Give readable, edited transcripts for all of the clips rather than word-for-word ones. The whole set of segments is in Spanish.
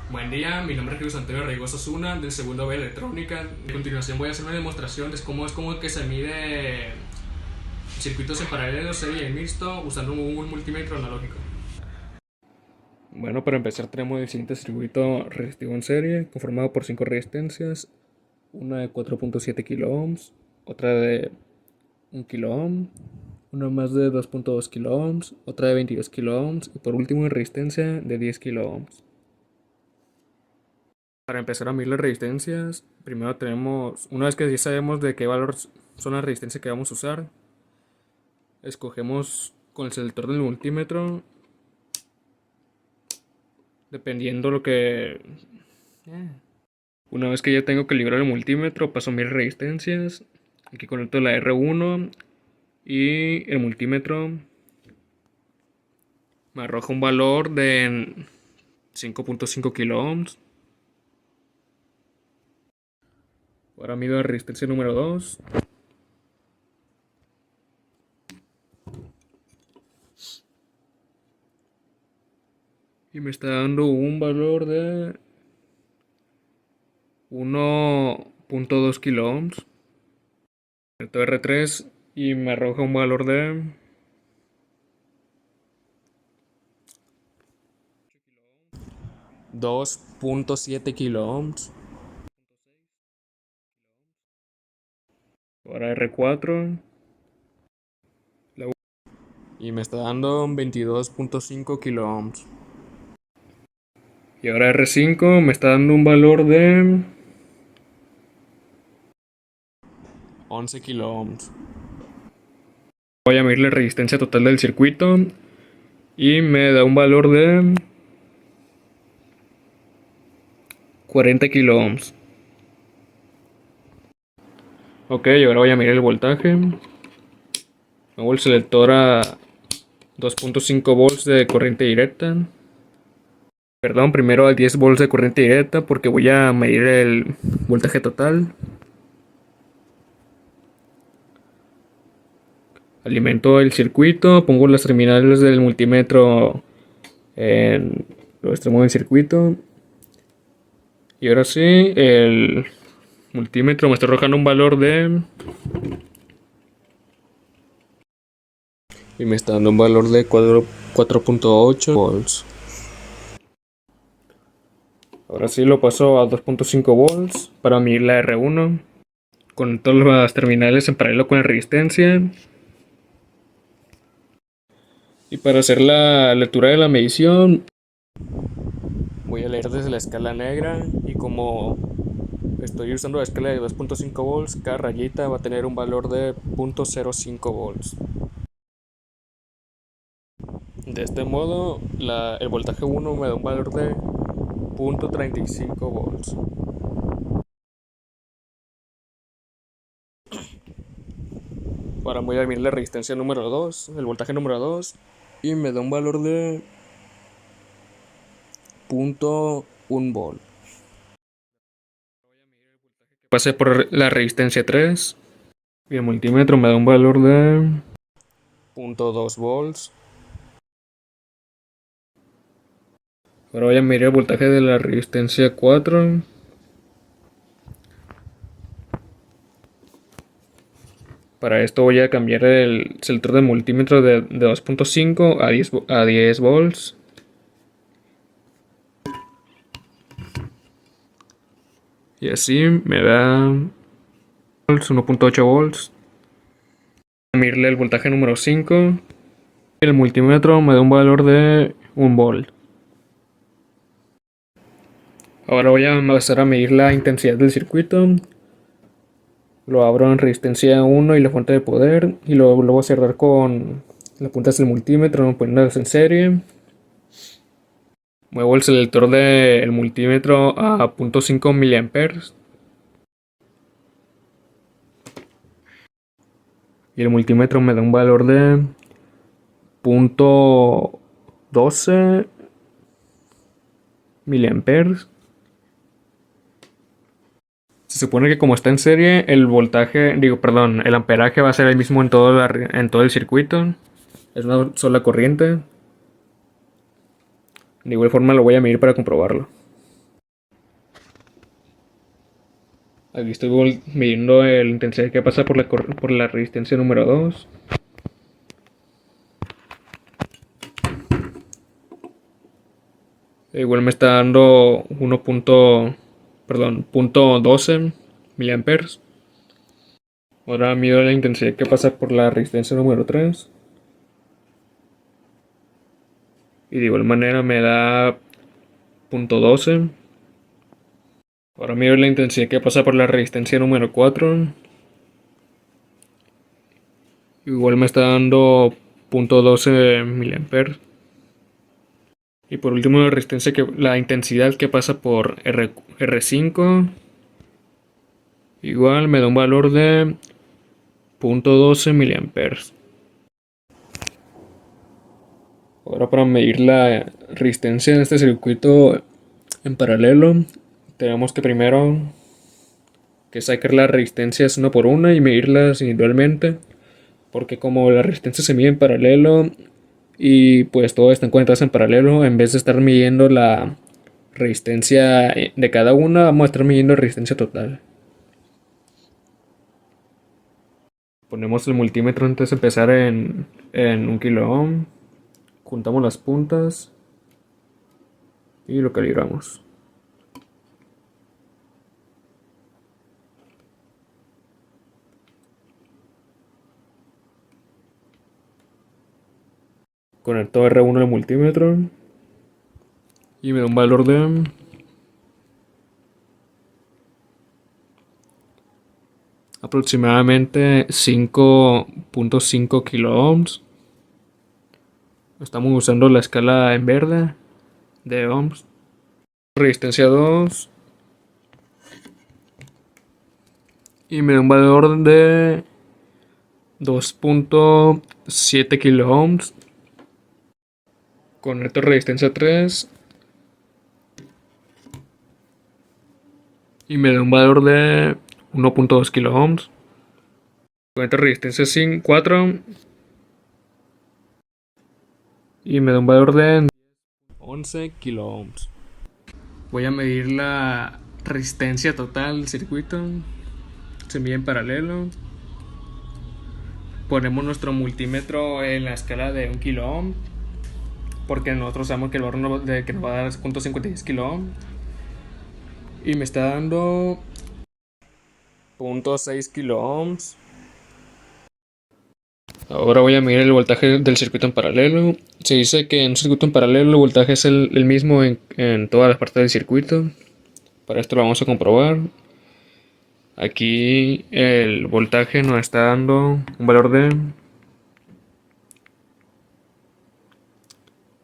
Buen día, mi nombre es Luis Antonio Reigoso Zuna del segundo B de Electrónica. A continuación voy a hacer una demostración de cómo es como que se mide circuitos en paralelo, serie y mixto usando un multímetro analógico. Bueno, para empezar tenemos el siguiente circuito resistivo en serie, conformado por 5 resistencias, una de 4.7 kΩ, otra de 1 kΩ, una más de 2.2 kΩ, otra de 22 kΩ y por último una resistencia de 10 kΩ. Para empezar a medir las resistencias, primero tenemos, una vez que ya sabemos de qué valor son las resistencias que vamos a usar, escogemos con el selector del multímetro, dependiendo lo que... Una vez que ya tengo calibrado el multímetro, paso a medir resistencias, aquí conecto la R1 y el multímetro me arroja un valor de 5.5 kΩ. Ahora mido la resistencia número 2. Y me está dando un valor de 1.2 kΩ. Meto R3 y me arroja un valor de 2.7 kΩ. Ahora R4 y me está dando 22.5 kΩ. Y ahora R5 me está dando un valor de 11 kΩ. Voy a medir la resistencia total del circuito y me da un valor de 40 kΩ. Ok, ahora voy a medir el voltaje. Muevo el selector a 2.5 volts de corriente directa. Perdón, primero a 10 volts de corriente directa porque voy a medir el voltaje total. Alimento el circuito, pongo las terminales del multímetro en los extremos del circuito. Y ahora sí, el multímetro me está arrojando un valor de... Y me está dando un valor de 4.8 volts. Ahora sí lo paso a 2.5 volts para medir la R1. Conecto las terminales en paralelo con la resistencia. Y para hacer la lectura de la medición, voy a leer desde la escala negra. Y como estoy usando la escala de 2.5 volts, cada rayita va a tener un valor de 0.05 volts. De este modo, el voltaje 1 me da un valor de 0.35 volts. Ahora voy a medir la resistencia número 2, el voltaje número 2, y me da un valor de 0.1 volt. Pasé por la resistencia 3 y el multímetro me da un valor de 0.2 volts. Ahora voy a medir el voltaje de la resistencia 4. Para esto voy a cambiar el selector de multímetro de 2.5 a 10 volts. Y así me da 1.8 volts. Voy a medirle el voltaje número 5. El multímetro me da un valor de 1 volt. Ahora voy a empezar a medir la intensidad del circuito. Lo abro en resistencia 1 y la fuente de poder. Y lo voy a cerrar con las puntas del multímetro, poniéndolas en serie. Muevo el selector del multímetro a 0.5 mA. Y el multímetro me da un valor de 0.12 mA. Se supone que como está en serie, el voltaje, el amperaje va a ser el mismo en todo el circuito. Es una sola corriente. De igual forma lo voy a medir para comprobarlo. Aquí estoy midiendo la intensidad que pasa por la resistencia número 2. Igual me está dando 0.12 miliamperes. Ahora mido la intensidad que pasa por la resistencia número 3. Y de igual manera me da 0.12. Ahora mido la intensidad que pasa por la resistencia número 4. Igual me está dando 0.12 miliamperes. Y por último la intensidad que pasa por R5. Igual me da un valor de 0.12 miliamperes. Ahora para medir la resistencia de este circuito en paralelo, tenemos que primero sacar las resistencias una por una y medirlas individualmente, porque como la resistencia se mide en paralelo y pues todas están conectadas en paralelo, en vez de estar midiendo la resistencia de cada una, vamos a estar midiendo la resistencia total. Ponemos el multímetro antes de empezar en 1 kilo ohm, juntamos las puntas y lo calibramos. Conecto R1 al multímetro y me da un valor de aproximadamente 5.5 kilo ohms. Estamos usando la escala en verde de ohms. Resistencia 2 y me da un valor de 2.7 kilo ohms. Conecto resistencia 3 y me da un valor de 1.2 kilo ohms. Conecto resistencia 4 y me da un valor de 11 kilo ohms. Voy a medir la resistencia total del circuito. Se mide en paralelo. Ponemos nuestro multímetro en la escala de 1 kilo ohm, porque nosotros sabemos que el valor que nos va a dar es 0.56 kilo ohm. Y me está dando 0.6 kilo ohms. Ahora voy a medir el voltaje del circuito en paralelo. Se dice que en un circuito en paralelo el voltaje es el mismo en todas las partes del circuito. Para esto lo vamos a comprobar. Aquí el voltaje nos está dando un valor de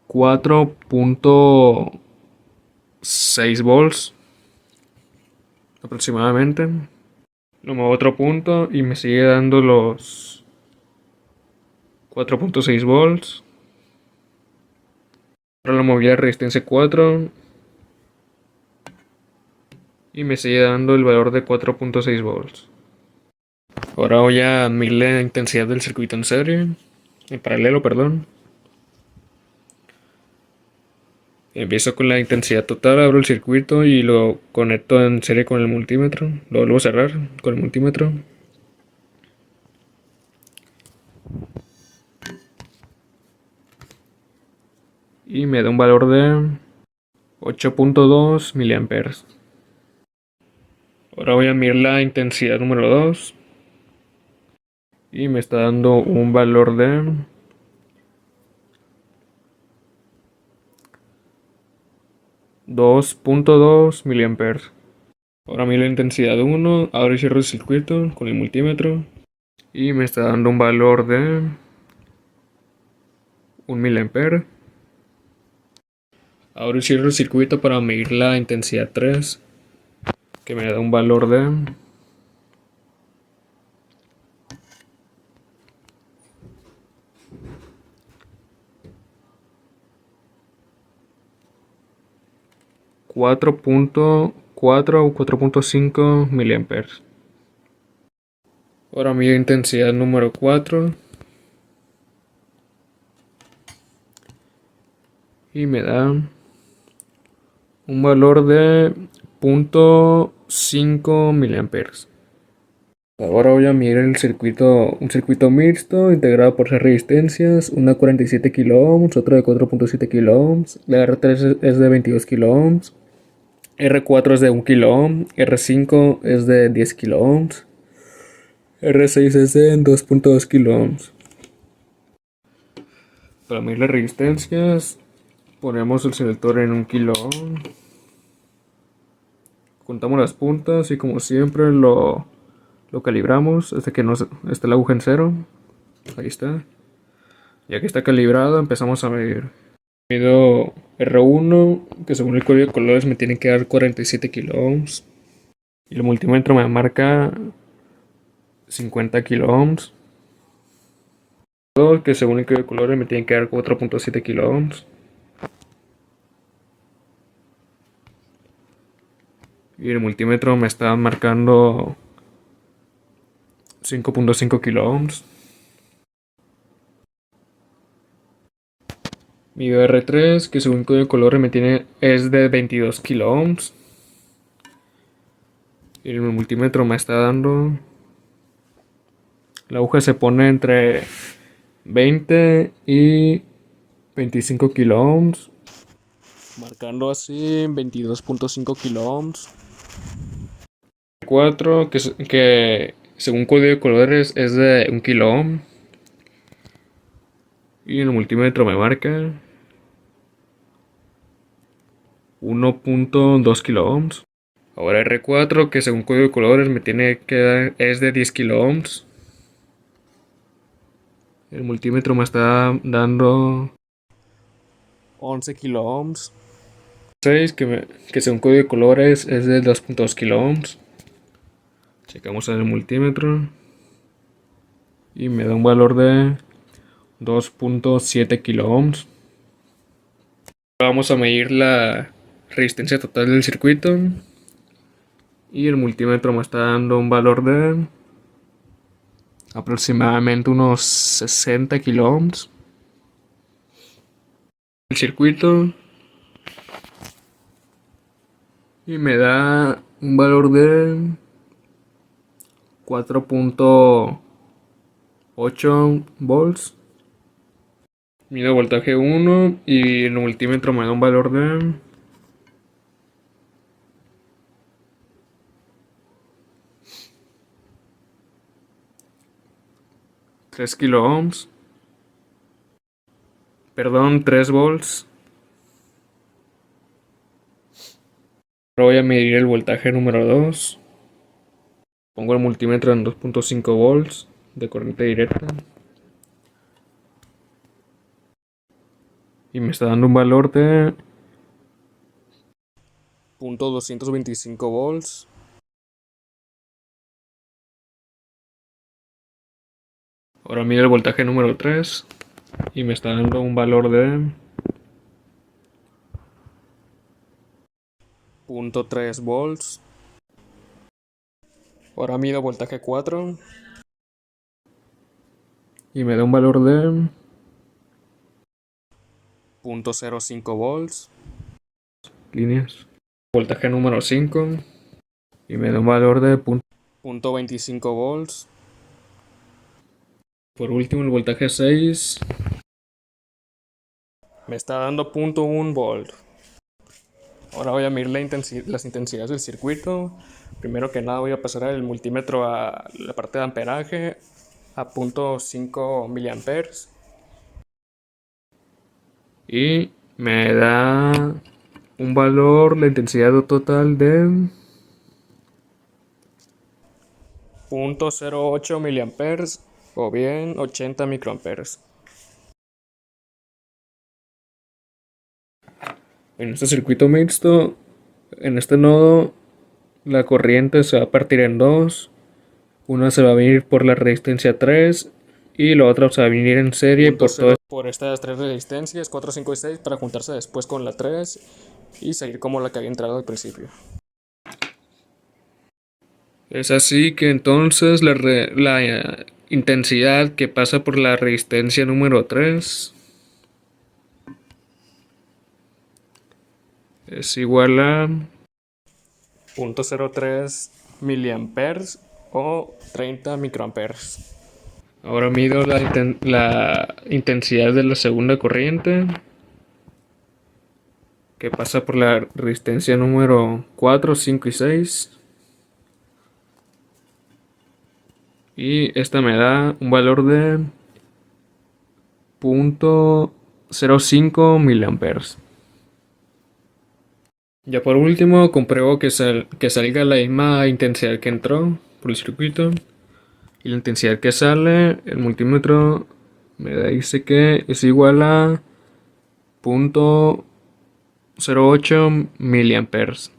4.6 volts aproximadamente. Lo muevo a otro punto y me sigue dando los 4.6 volts. Ahora lo moví a resistencia 4 y me sigue dando el valor de 4.6 volts. Ahora voy a medir la intensidad del circuito en paralelo, perdón. Empiezo con la intensidad total, abro el circuito y lo conecto en serie con el multímetro. Lo vuelvo a cerrar con el multímetro. Y me da un valor de 8.2 miliamperes. Ahora voy a medir la intensidad número 2. Y me está dando un valor de 2.2 miliamperes. Ahora mido la intensidad 1, abro y cierro el circuito con el multímetro. Y me está dando un valor de 1 miliampere. Abro y cierro el circuito para medir la intensidad 3, que me da un valor de 4.4 o 4.5 miliamperes. Ahora mido intensidad número 4 y me da un valor de 5 miliamperes. Ahora voy a medir un circuito mixto integrado por 6 resistencias, una 47 kilo ohms, otra de 4.7 kilo ohms, la R3 es de 22 kilo ohms, R4 es de 1 kilo ohm, R5 es de 10 kilo ohms, R6 es de 2.2 kilo ohms. Para medir las resistencias, ponemos el selector en 1 kilo ohm, contamos las puntas y como siempre lo calibramos hasta que esté la aguja en cero. Ahí está. Ya que está calibrado, empezamos a medir. Mido R1, que según el código de colores me tiene que dar 47 kilo ohms. Y el multímetro me marca 50 kilo ohms. Que según el código de colores me tiene que dar 4.7 kilo ohms. Y el multímetro me está marcando 5.5 kilo ohms. Mido R3, que según el código de colores es de 22 kilo ohms. Y el multímetro me está dando. La aguja se pone entre 20 y 25 kilo ohms. Marcando así 22.5 kilo ohms. 4, que según código de colores es de 1 kilo ohm. Y el multímetro me marca 1.2 kilo ohms. Ahora R4, que según código de colores me tiene que dar es de 10 kilo ohms. El multímetro me está dando 11 kilo ohms. 6, que según código de colores es de 2.2 kilo ohms. Checamos en el multímetro y me da un valor de 2.7 kilo ohms. Vamos a medir la resistencia total del circuito y el multímetro me está dando un valor de aproximadamente unos 60 kilo ohms. El circuito y me da un valor de 4.8 volts. Mido voltaje 1 y el multímetro me da un valor de 3 kilo ohms. Perdón, 3 volts. Ahora voy a medir el voltaje número 2. Pongo el multímetro en 2.5 volts de corriente directa. Y me está dando un valor de 0.225 volts. Ahora mido el voltaje número 3 y me está dando un valor de 0.3 volts. Ahora mido voltaje 4 y me da un valor de 0.05 volts. Líneas. Voltaje número 5 y me da un valor de 0.25 volts. Por último el voltaje 6 me está dando 0.1 volt. Ahora voy a medir las intensidades del circuito. Primero que nada voy a pasar el multímetro a la parte de amperaje a 0.5 miliamperes. Y me da un valor, la intensidad total de 0.08 miliamperes o bien 80 microamperes. En este circuito mixto, en este nodo, la corriente se va a partir en dos. Una se va a venir por la resistencia 3 y la otra se va a venir en serie por estas tres resistencias, 4, 5 y 6, para juntarse después con la 3 y seguir como la que había entrado al principio. Es así que entonces la intensidad que pasa por la resistencia número 3 es igual a 0.03 miliamperes o 30 microamperes. Ahora mido la intensidad de la segunda corriente, que pasa por la resistencia número 4, 5 y 6. Y esta me da un valor de 0.05 miliamperes. Ya por último, compruebo que salga la misma intensidad que entró por el circuito. Y la intensidad que sale, el multímetro dice que es igual a 0.08 miliamperes.